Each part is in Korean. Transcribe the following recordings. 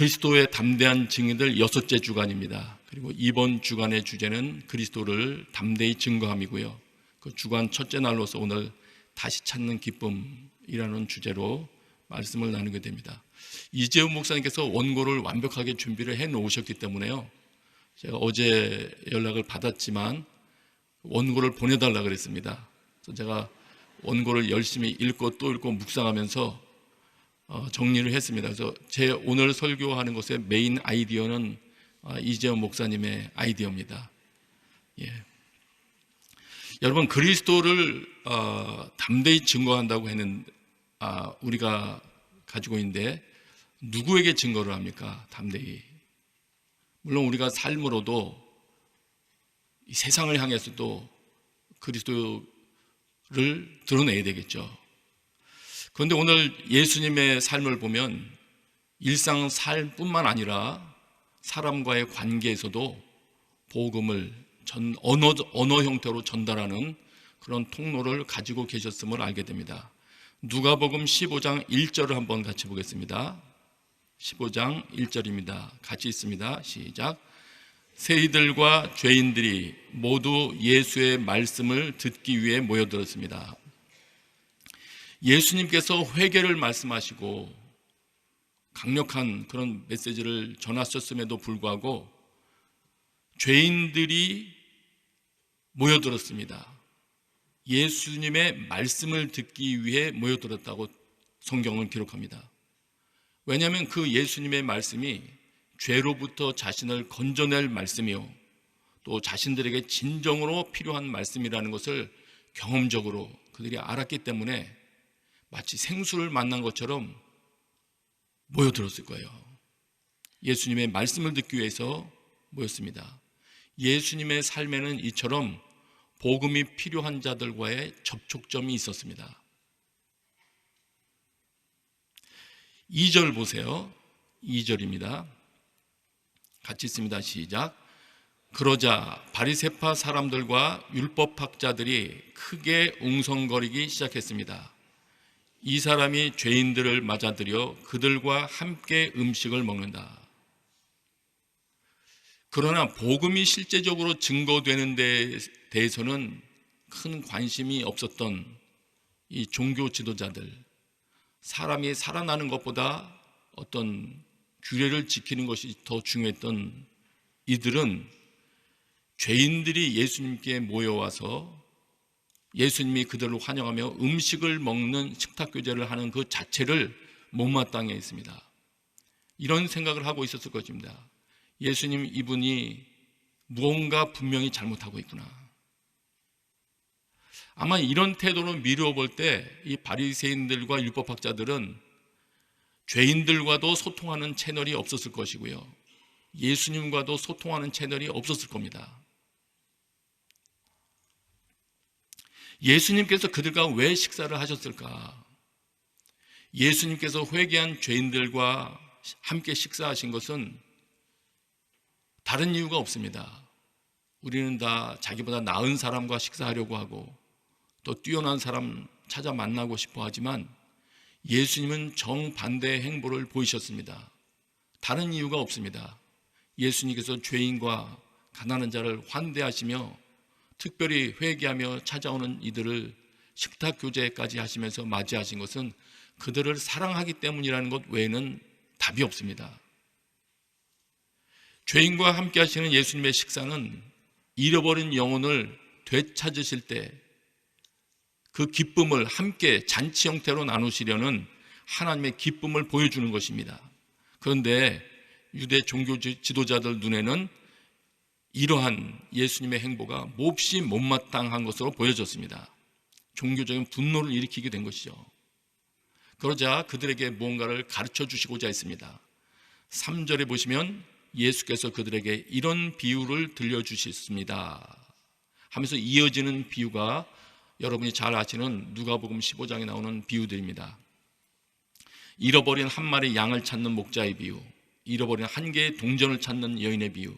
그리스도의 담대한 증인들 6째 주간입니다. 그리고 이번 주간의 주제는 그리스도를 담대히 증거함이고요. 그 주간 첫째 날로서 오늘 다시 찾는 기쁨이라는 주제로 말씀을 나누게 됩니다. 이재훈 목사님께서 원고를 완벽하게 준비를 해 놓으셨기 때문에요, 제가 어제 연락을 받았지만 원고를 보내달라 그랬습니다. 그래서 제가 원고를 열심히 읽고 또 읽고 묵상하면서 정리를 했습니다. 그래서 제 오늘 설교하는 것의 메인 아이디어는 이재훈 목사님의 아이디어입니다. 예. 여러분, 그리스도를 담대히 증거한다고 했는 우리가 가지고 있는데 누구에게 증거를 합니까? 담대히. 물론 우리가 삶으로도 이 세상을 향해서도 그리스도를 드러내야 되겠죠. 그런데 오늘 예수님의 삶을 보면 일상 삶뿐만 아니라 사람과의 관계에서도 복음을 언어 형태로 전달하는 그런 통로를 가지고 계셨음을 알게 됩니다. 누가복음 15장 1절을 한번 같이 보겠습니다. 15장 1절입니다. 같이 있습니다. 시작. 세리들과 죄인들이 모두 예수의 말씀을 듣기 위해 모여들었습니다. 예수님께서 회개를 말씀하시고 강력한 그런 메시지를 전하셨음에도 불구하고 죄인들이 모여들었습니다. 예수님의 말씀을 듣기 위해 모여들었다고 성경은 기록합니다. 왜냐하면 그 예수님의 말씀이 죄로부터 자신을 건져낼 말씀이요, 또 자신들에게 진정으로 필요한 말씀이라는 것을 경험적으로 그들이 알았기 때문에 마치 생수를 만난 것처럼 모여들었을 거예요. 예수님의 말씀을 듣기 위해서 모였습니다. 예수님의 삶에는 이처럼 복음이 필요한 자들과의 접촉점이 있었습니다. 2절 보세요. 2절입니다. 같이 있습니다. 시작. 그러자 바리새파 사람들과 율법학자들이 크게 웅성거리기 시작했습니다. 이 사람이 죄인들을 맞아들여 그들과 함께 음식을 먹는다. 그러나 복음이 실제적으로 증거되는 데 대해서는 큰 관심이 없었던 이 종교 지도자들, 사람이 살아나는 것보다 어떤 규례를 지키는 것이 더 중요했던 이들은 죄인들이 예수님께 모여와서 예수님이 그들을 환영하며 음식을 먹는 식탁교제를 하는 그 자체를 못마땅해 했습니다. 이런 생각을 하고 있었을 것입니다. 예수님, 이분이 무언가 분명히 잘못하고 있구나. 아마 이런 태도로 미루어 볼 때 이 바리새인들과 율법학자들은 죄인들과도 소통하는 채널이 없었을 것이고요, 예수님과도 소통하는 채널이 없었을 겁니다. 예수님께서 그들과 왜 식사를 하셨을까? 예수님께서 회개한 죄인들과 함께 식사하신 것은 다른 이유가 없습니다. 우리는 다 자기보다 나은 사람과 식사하려고 하고 또 뛰어난 사람 찾아 만나고 싶어 하지만 예수님은 정반대의 행보를 보이셨습니다. 다른 이유가 없습니다. 예수님께서 죄인과 가난한 자를 환대하시며 특별히 회개하며 찾아오는 이들을 식탁 교제까지 하시면서 맞이하신 것은 그들을 사랑하기 때문이라는 것 외에는 답이 없습니다. 죄인과 함께 하시는 예수님의 식사는 잃어버린 영혼을 되찾으실 때 그 기쁨을 함께 잔치 형태로 나누시려는 하나님의 기쁨을 보여주는 것입니다. 그런데 유대 종교 지도자들 눈에는 이러한 예수님의 행보가 몹시 못마땅한 것으로 보여졌습니다. 종교적인 분노를 일으키게 된 것이죠. 그러자 그들에게 무언가를 가르쳐 주시고자 했습니다. 3절에 보시면 예수께서 그들에게 이런 비유를 들려주셨습니다 하면서 이어지는 비유가 여러분이 잘 아시는 누가복음 15장에 나오는 비유들입니다. 잃어버린 한 마리 양을 찾는 목자의 비유, 잃어버린 한 개의 동전을 찾는 여인의 비유,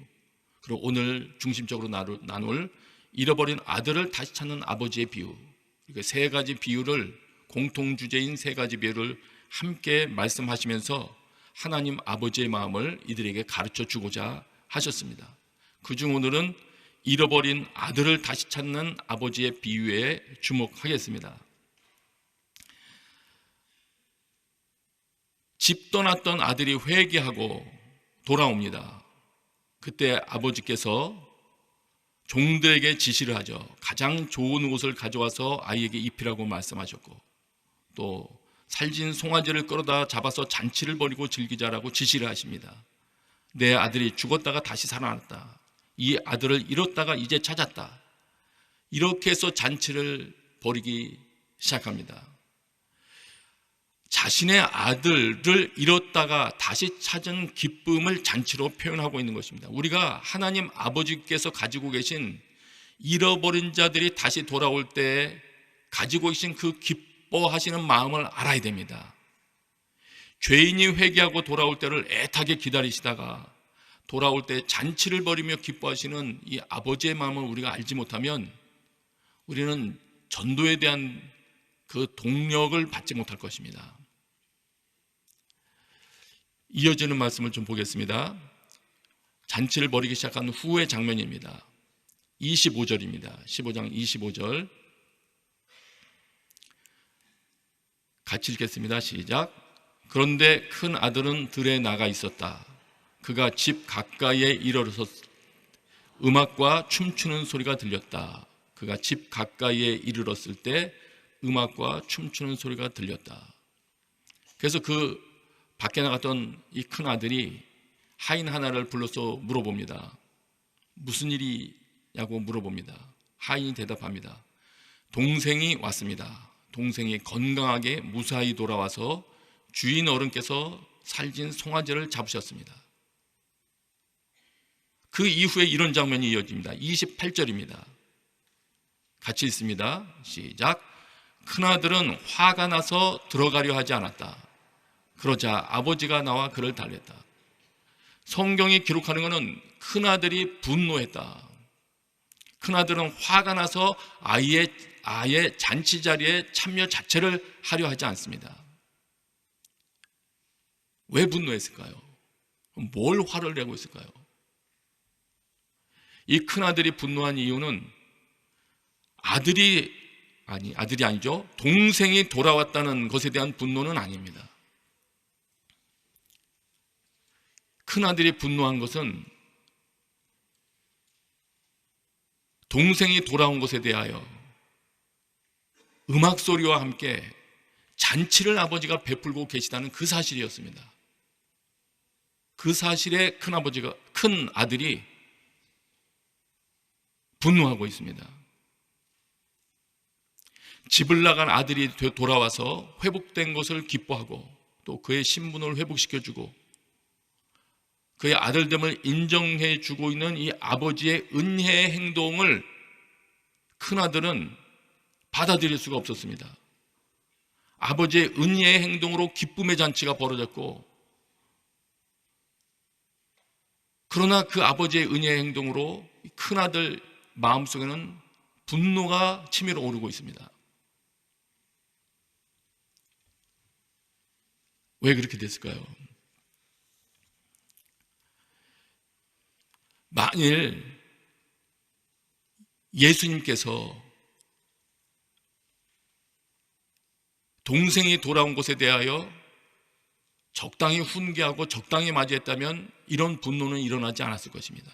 그리고 오늘 중심적으로 나눌 잃어버린 아들을 다시 찾는 아버지의 비유, 이렇게 세 가지 비유를, 공통주제인 세 가지 비유를 함께 말씀하시면서 하나님 아버지의 마음을 이들에게 가르쳐 주고자 하셨습니다. 그중 오늘은 잃어버린 아들을 다시 찾는 아버지의 비유에 주목하겠습니다. 집 떠났던 아들이 회개하고 돌아옵니다. 그때 아버지께서 종들에게 지시를 하죠. 가장 좋은 옷을 가져와서 아이에게 입히라고 말씀하셨고, 또 살진 송아지를 끌어다 잡아서 잔치를 벌이고 즐기자라고 지시를 하십니다. 내 아들이 죽었다가 다시 살아났다. 이 아들을 잃었다가 이제 찾았다. 이렇게 해서 잔치를 벌이기 시작합니다. 자신의 아들을 잃었다가 다시 찾은 기쁨을 잔치로 표현하고 있는 것입니다. 우리가 하나님 아버지께서 가지고 계신 잃어버린 자들이 다시 돌아올 때 가지고 계신 그 기뻐하시는 마음을 알아야 됩니다. 죄인이 회개하고 돌아올 때를 애타게 기다리시다가 돌아올 때 잔치를 벌이며 기뻐하시는 이 아버지의 마음을 우리가 알지 못하면 우리는 전도에 대한 그 동력을 받지 못할 것입니다. 이어지는 말씀을 좀 보겠습니다. 잔치를 벌이기 시작한 후의 장면입니다. 25절입니다. 15장 25절 같이 읽겠습니다. 시작. 그런데 큰 아들은 들에 나가 있었다. 그가 집 가까이에 이르러서 음악과 춤추는 소리가 들렸다. 그가 집 가까이에 이르렀을 때 음악과 춤추는 소리가 들렸다. 그래서 그 밖에 나갔던 이 큰 아들이 하인 하나를 불러서 물어봅니다. 무슨 일이냐고 물어봅니다. 하인이 대답합니다. 동생이 왔습니다. 동생이 건강하게 무사히 돌아와서 주인 어른께서 살진 송아지를 잡으셨습니다. 그 이후에 이런 장면이 이어집니다. 28절입니다. 같이 읽습니다. 시작. 큰아들은 화가 나서 들어가려 하지 않았다. 그러자 아버지가 나와 그를 달랬다. 성경이 기록하는 것은 큰아들이 분노했다. 큰아들은 화가 나서 아예 잔치 자리에 참여 자체를 하려 하지 않습니다. 왜 분노했을까요? 뭘 화를 내고 있을까요? 이 큰아들이 분노한 이유는 아들이 아니죠. 동생이 돌아왔다는 것에 대한 분노는 아닙니다. 큰아들이 분노한 것은 동생이 돌아온 것에 대하여 음악 소리와 함께 잔치를 아버지가 베풀고 계시다는 그 사실이었습니다. 그 사실에 큰 아들이 분노하고 있습니다. 집을 나간 아들이 돌아와서 회복된 것을 기뻐하고 또 그의 신분을 회복시켜주고 그의 아들됨을 인정해주고 있는 이 아버지의 은혜의 행동을 큰아들은 받아들일 수가 없었습니다. 아버지의 은혜의 행동으로 기쁨의 잔치가 벌어졌고, 그러나 그 아버지의 은혜의 행동으로 큰아들 마음속에는 분노가 치밀어 오르고 있습니다. 왜 그렇게 됐을까요? 만일 예수님께서 동생이 돌아온 것에 대하여 적당히 훈계하고 적당히 맞이했다면 이런 분노는 일어나지 않았을 것입니다.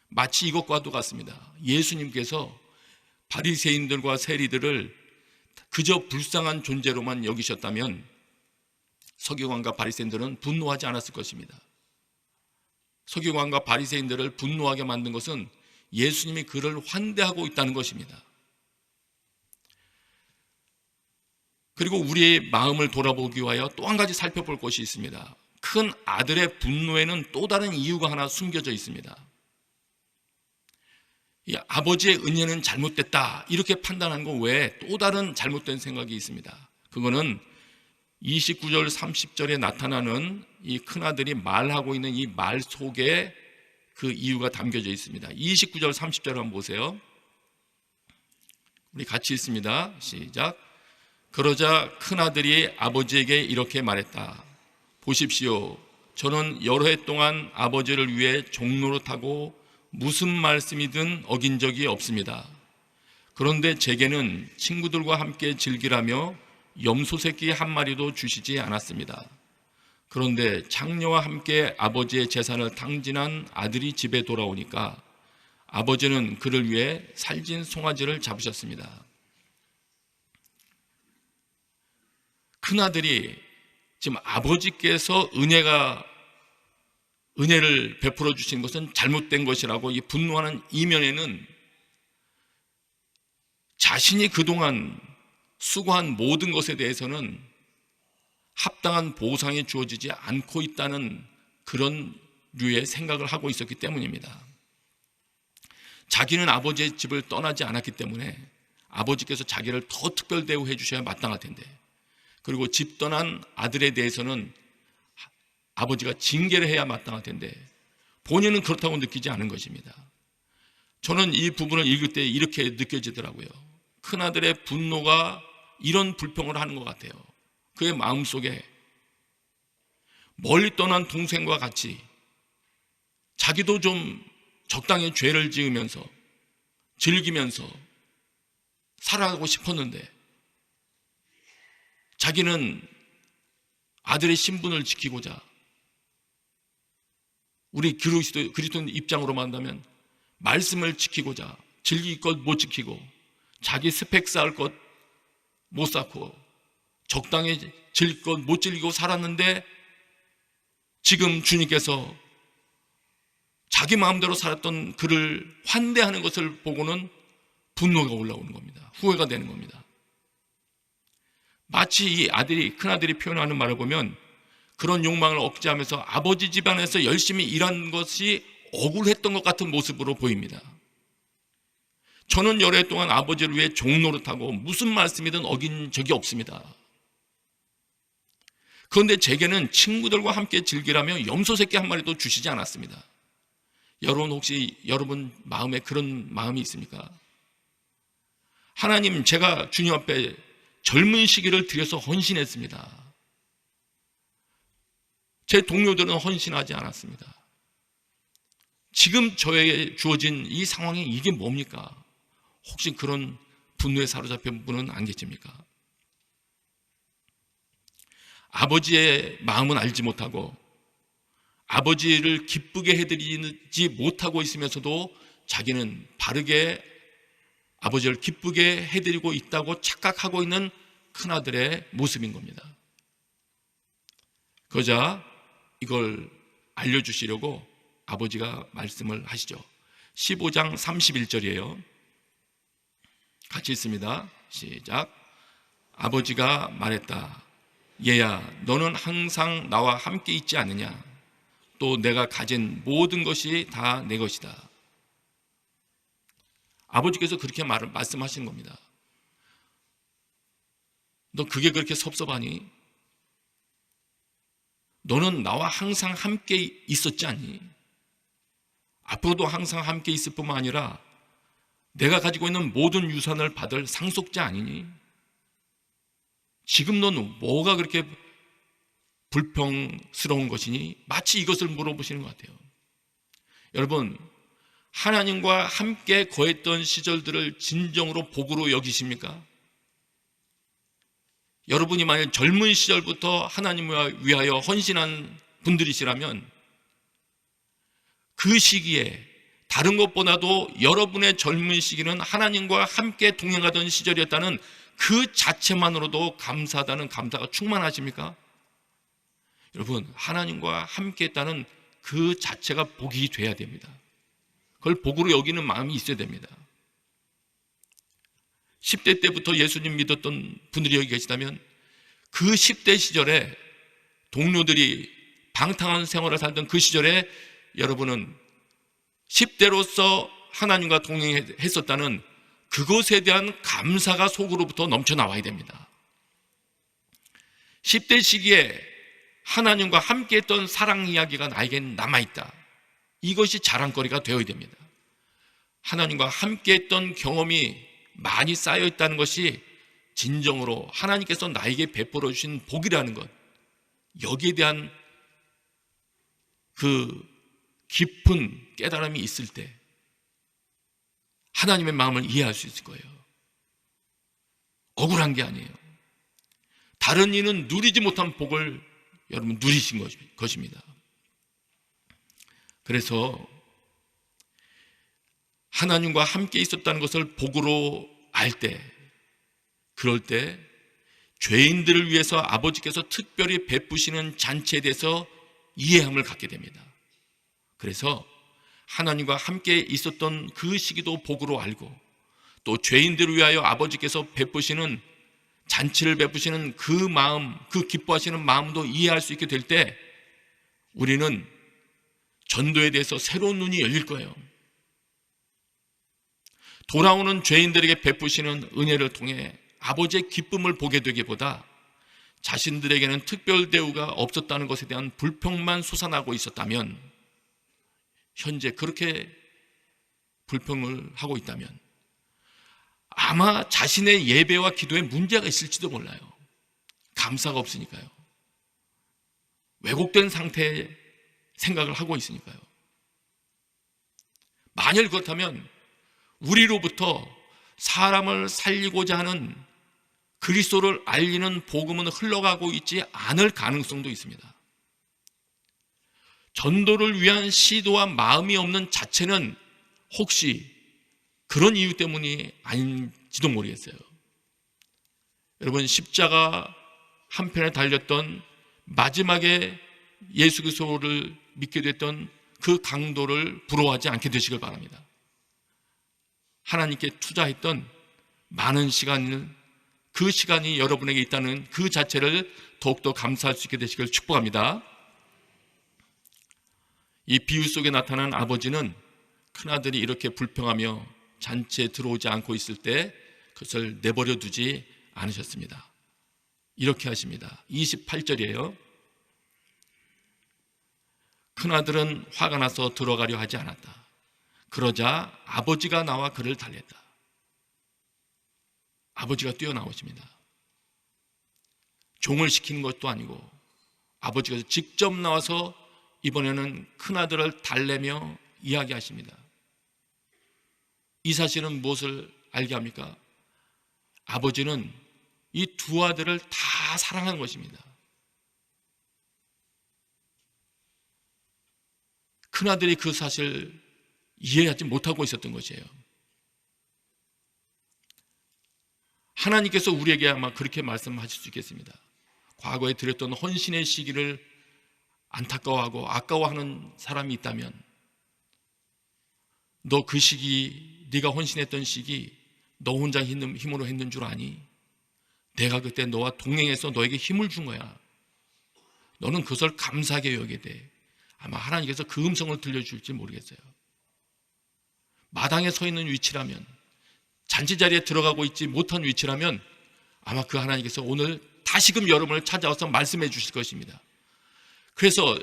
마치 이것과도 같습니다. 예수님께서 바리새인들과 세리들을 그저 불쌍한 존재로만 여기셨다면 서기관과 바리새인들은 분노하지 않았을 것입니다. 서기관과 바리새인들을 분노하게 만든 것은 예수님이 그를 환대하고 있다는 것입니다. 그리고 우리의 마음을 돌아보기 위하여 또 한 가지 살펴볼 것이 있습니다. 큰 아들의 분노에는 또 다른 이유가 하나 숨겨져 있습니다. 이 아버지의 은혜는 잘못됐다 이렇게 판단한 것 외에 또 다른 잘못된 생각이 있습니다. 그거는 29절 30절에 나타나는 이 큰아들이 말하고 있는 이 말 속에 그 이유가 담겨져 있습니다. 29절 30절 한번 보세요. 우리 같이 읽습니다. 시작. 그러자 큰아들이 아버지에게 이렇게 말했다. 보십시오. 저는 여러 해 동안 아버지를 위해 종노릇하고 무슨 말씀이든 어긴 적이 없습니다. 그런데 제게는 친구들과 함께 즐기라며 염소 새끼 한 마리도 주시지 않았습니다. 그런데 장녀와 함께 아버지의 재산을 탕진한 아들이 집에 돌아오니까 아버지는 그를 위해 살진 송아지를 잡으셨습니다. 큰아들이 지금 아버지께서 은혜를 베풀어 주신 것은 잘못된 것이라고 이 분노하는 이면에는 자신이 그동안 수고한 모든 것에 대해서는 합당한 보상이 주어지지 않고 있다는 그런 류의 생각을 하고 있었기 때문입니다. 자기는 아버지의 집을 떠나지 않았기 때문에 아버지께서 자기를 더 특별 대우해 주셔야 마땅할 텐데, 그리고 집 떠난 아들에 대해서는 아버지가 징계를 해야 마땅할 텐데 본인은 그렇다고 느끼지 않은 것입니다. 저는 이 부분을 읽을 때 이렇게 느껴지더라고요. 큰아들의 분노가 이런 불평을 하는 것 같아요. 그의 마음속에 멀리 떠난 동생과 같이 자기도 좀 적당히 죄를 지으면서 즐기면서 살아가고 싶었는데, 자기는 아들의 신분을 지키고자, 우리 그리스도 입장으로 만나면 말씀을 지키고자 즐길 것 못 지키고 자기 스펙 쌓을 것 못 쌓고 적당히 즐길 것 못 즐기고 살았는데, 지금 주님께서 자기 마음대로 살았던 그를 환대하는 것을 보고는 분노가 올라오는 겁니다. 후회가 되는 겁니다. 마치 이 큰아들이 표현하는 말을 보면 그런 욕망을 억제하면서 아버지 집안에서 열심히 일한 것이 억울했던 것 같은 모습으로 보입니다. 저는 여러 해 동안 아버지를 위해 종노릇하고 무슨 말씀이든 어긴 적이 없습니다. 그런데 제게는 친구들과 함께 즐기라며 염소 새끼 한 마리도 주시지 않았습니다. 여러분, 혹시 여러분 마음에 그런 마음이 있습니까? 하나님, 제가 주님 앞에 젊은 시기를 들여서 헌신했습니다. 제 동료들은 헌신하지 않았습니다. 지금 저에게 주어진 이 상황이 이게 뭡니까? 혹시 그런 분노에 사로잡힌 분은 안 계십니까? 아버지의 마음은 알지 못하고 아버지를 기쁘게 해드리지 못하고 있으면서도 자기는 바르게 아버지를 기쁘게 해드리고 있다고 착각하고 있는 큰아들의 모습인 겁니다. 그러자 이걸 알려주시려고 아버지가 말씀을 하시죠. 15장 31절이에요. 같이 읽습니다. 시작. 아버지가 말했다. 얘야, 너는 항상 나와 함께 있지 않느냐? 또 내가 가진 모든 것이 다 내 것이다. 아버지께서 그렇게 말씀하시는 겁니다. 너 그게 그렇게 섭섭하니? 너는 나와 항상 함께 있었지 않니? 앞으로도 항상 함께 있을 뿐만 아니라 내가 가지고 있는 모든 유산을 받을 상속자 아니니? 지금 너는 뭐가 그렇게 불평스러운 것이니? 마치 이것을 물어보시는 것 같아요. 여러분, 하나님과 함께 거했던 시절들을 진정으로 복으로 여기십니까? 여러분이 만약 젊은 시절부터 하나님을 위하여 헌신한 분들이시라면 그 시기에 다른 것보다도 여러분의 젊은 시기는 하나님과 함께 동행하던 시절이었다는 그 자체만으로도 감사하다는 감사가 충만하십니까? 여러분, 하나님과 함께 했다는 그 자체가 복이 돼야 됩니다. 그걸 복으로 여기는 마음이 있어야 됩니다. 10대 때부터 예수님 믿었던 분들이 여기 계시다면 그 10대 시절에 동료들이 방탕한 생활을 살던 그 시절에 여러분은 10대로서 하나님과 동행했었다는 그것에 대한 감사가 속으로부터 넘쳐나와야 됩니다. 10대 시기에 하나님과 함께했던 사랑 이야기가 나에겐 남아있다. 이것이 자랑거리가 되어야 됩니다. 하나님과 함께했던 경험이 많이 쌓여있다는 것이 진정으로 하나님께서 나에게 베풀어 주신 복이라는 것, 여기에 대한 그 깊은 깨달음이 있을 때 하나님의 마음을 이해할 수 있을 거예요. 억울한 게 아니에요. 다른 이는 누리지 못한 복을 여러분 누리신 것입니다. 그래서 하나님과 함께 있었다는 것을 복으로 알 때, 그럴 때 죄인들을 위해서 아버지께서 특별히 베푸시는 잔치에 대해서 이해함을 갖게 됩니다. 그래서 하나님과 함께 있었던 그 시기도 복으로 알고, 또 죄인들을 위하여 아버지께서 베푸시는 잔치를 베푸시는 그 마음, 그 기뻐하시는 마음도 이해할 수 있게 될 때 우리는 전도에 대해서 새로운 눈이 열릴 거예요. 돌아오는 죄인들에게 베푸시는 은혜를 통해 아버지의 기쁨을 보게 되기보다 자신들에게는 특별 대우가 없었다는 것에 대한 불평만 솟아나고 있었다면, 현재 그렇게 불평을 하고 있다면 아마 자신의 예배와 기도에 문제가 있을지도 몰라요. 감사가 없으니까요. 왜곡된 상태의 생각을 하고 있으니까요. 만일 그렇다면 우리로부터 사람을 살리고자 하는 그리스도를 알리는 복음은 흘러가고 있지 않을 가능성도 있습니다. 전도를 위한 시도와 마음이 없는 자체는 혹시 그런 이유 때문이 아닌지도 모르겠어요. 여러분, 십자가 한편에 달렸던 마지막에 예수 그리스도를 믿게 됐던 그 강도를 부러워하지 않게 되시길 바랍니다. 하나님께 투자했던 많은 시간을, 그 시간이 여러분에게 있다는 그 자체를 더욱더 감사할 수 있게 되시길 축복합니다. 이 비유 속에 나타난 아버지는 큰아들이 이렇게 불평하며 잔치에 들어오지 않고 있을 때 그것을 내버려 두지 않으셨습니다. 이렇게 하십니다. 28절이에요. 큰아들은 화가 나서 들어가려 하지 않았다. 그러자 아버지가 나와 그를 달랬다. 아버지가 뛰어나오십니다. 종을 시키는 것도 아니고 아버지가 직접 나와서 이번에는 큰아들을 달래며 이야기하십니다. 이 사실은 무엇을 알게 합니까? 아버지는 이 두 아들을 다 사랑한 것입니다. 큰아들이 그 사실을 이해하지 못하고 있었던 것이에요. 하나님께서 우리에게 아마 그렇게 말씀하실 수 있겠습니다. 과거에 드렸던 헌신의 시기를 안타까워하고 아까워하는 사람이 있다면, 너 그 시기, 네가 헌신했던 시기 너 혼자 힘으로 했는 줄 아니? 내가 그때 너와 동행해서 너에게 힘을 준 거야. 너는 그것을 감사하게 여기게 돼. 아마 하나님께서 그 음성을 들려줄지 모르겠어요. 마당에 서 있는 위치라면, 잔치 자리에 들어가고 있지 못한 위치라면 아마 그 하나님께서 오늘 다시금 여러분을 찾아와서 말씀해 주실 것입니다. 그래서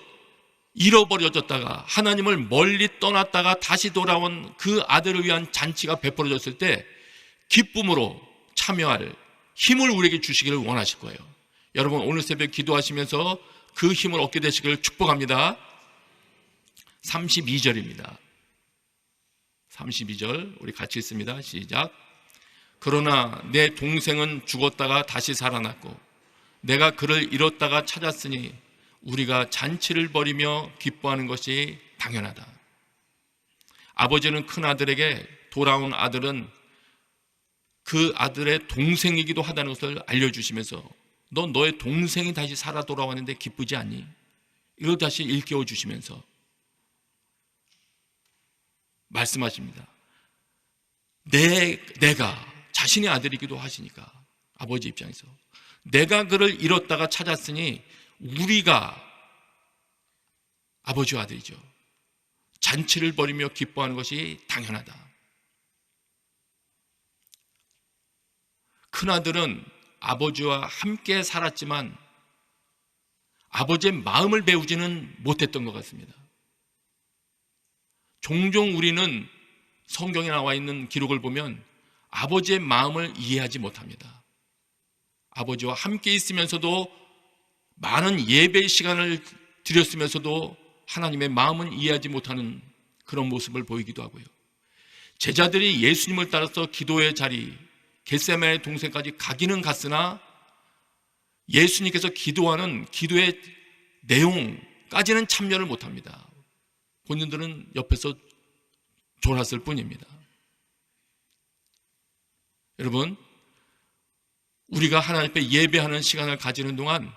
잃어버려졌다가 하나님을 멀리 떠났다가 다시 돌아온 그 아들을 위한 잔치가 베풀어졌을 때 기쁨으로 참여할 힘을 우리에게 주시기를 원하실 거예요. 여러분, 오늘 새벽 기도하시면서 그 힘을 얻게 되시기를 축복합니다. 32절입니다. 32절 우리 같이 읽습니다. 시작. 그러나 내 동생은 죽었다가 다시 살아났고 내가 그를 잃었다가 찾았으니 우리가 잔치를 벌이며 기뻐하는 것이 당연하다. 아버지는 큰아들에게 돌아온 아들은 그 아들의 동생이기도 하다는 것을 알려주시면서 너 너의 동생이 다시 살아 돌아왔는데 기쁘지 않니? 이걸 다시 일깨워 주시면서 말씀하십니다. 내가 자신의 아들이기도 하시니까 아버지 입장에서 내가 그를 잃었다가 찾았으니 우리가 아버지와 아들이죠. 잔치를 벌이며 기뻐하는 것이 당연하다. 큰아들은 아버지와 함께 살았지만 아버지의 마음을 배우지는 못했던 것 같습니다. 종종 우리는 성경에 나와 있는 기록을 보면 아버지의 마음을 이해하지 못합니다. 아버지와 함께 있으면서도 많은 예배 시간을 드렸으면서도 하나님의 마음은 이해하지 못하는 그런 모습을 보이기도 하고요. 제자들이 예수님을 따라서 기도의 자리 겟세마네 동산까지 가기는 갔으나 예수님께서 기도하는 기도의 내용까지는 참여를 못합니다. 본인들은 옆에서 졸았을 뿐입니다. 여러분, 우리가 하나님 앞에 예배하는 시간을 가지는 동안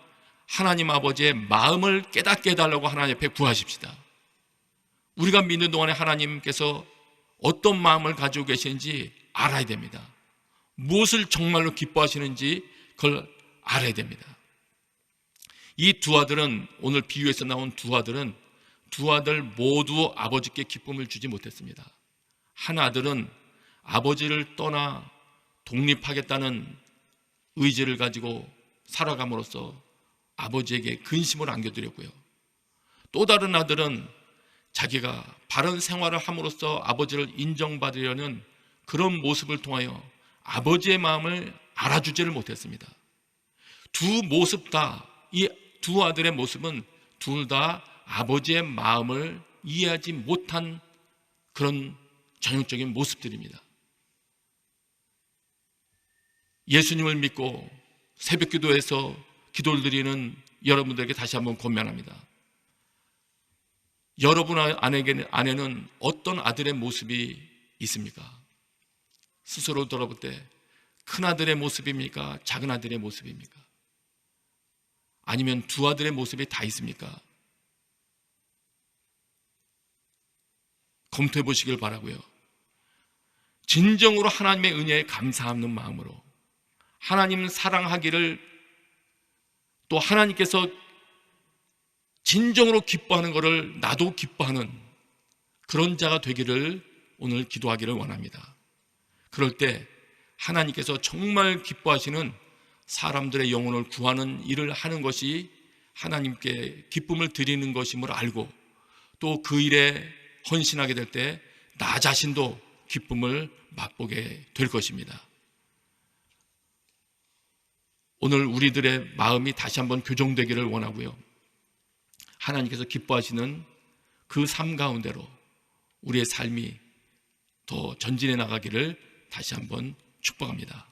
하나님 아버지의 마음을 깨닫게 해달라고 하나님 앞에 구하십시다. 우리가 믿는 동안에 하나님께서 어떤 마음을 가지고 계시는지 알아야 됩니다. 무엇을 정말로 기뻐하시는지 그걸 알아야 됩니다. 이 두 아들은, 오늘 비유에서 나온 두 아들은 두 아들 모두 아버지께 기쁨을 주지 못했습니다. 한 아들은 아버지를 떠나 독립하겠다는 의지를 가지고 살아감으로써 아버지에게 근심을 안겨드렸고요. 또 다른 아들은 자기가 바른 생활을 함으로써 아버지를 인정받으려는 그런 모습을 통하여 아버지의 마음을 알아주지를 못했습니다. 두 모습 다, 이 두 아들의 모습은 둘 다 아버지의 마음을 이해하지 못한 그런 전형적인 모습들입니다. 예수님을 믿고 새벽 기도에서 기도를 드리는 여러분들에게 다시 한번 권면합니다. 여러분 안에는 어떤 아들의 모습이 있습니까? 스스로 돌아볼 때 큰 아들의 모습입니까? 작은 아들의 모습입니까? 아니면 두 아들의 모습이 다 있습니까? 검토해 보시길 바라고요. 진정으로 하나님의 은혜에 감사하는 마음으로 하나님 사랑하기를, 또 하나님께서 진정으로 기뻐하는 것을 나도 기뻐하는 그런 자가 되기를 오늘 기도하기를 원합니다. 그럴 때 하나님께서 정말 기뻐하시는 사람들의 영혼을 구하는 일을 하는 것이 하나님께 기쁨을 드리는 것임을 알고, 또 그 일에 헌신하게 될 때 나 자신도 기쁨을 맛보게 될 것입니다. 오늘 우리들의 마음이 다시 한번 교정되기를 원하고요. 하나님께서 기뻐하시는 그 삶 가운데로 우리의 삶이 더 전진해 나가기를 다시 한번 축복합니다.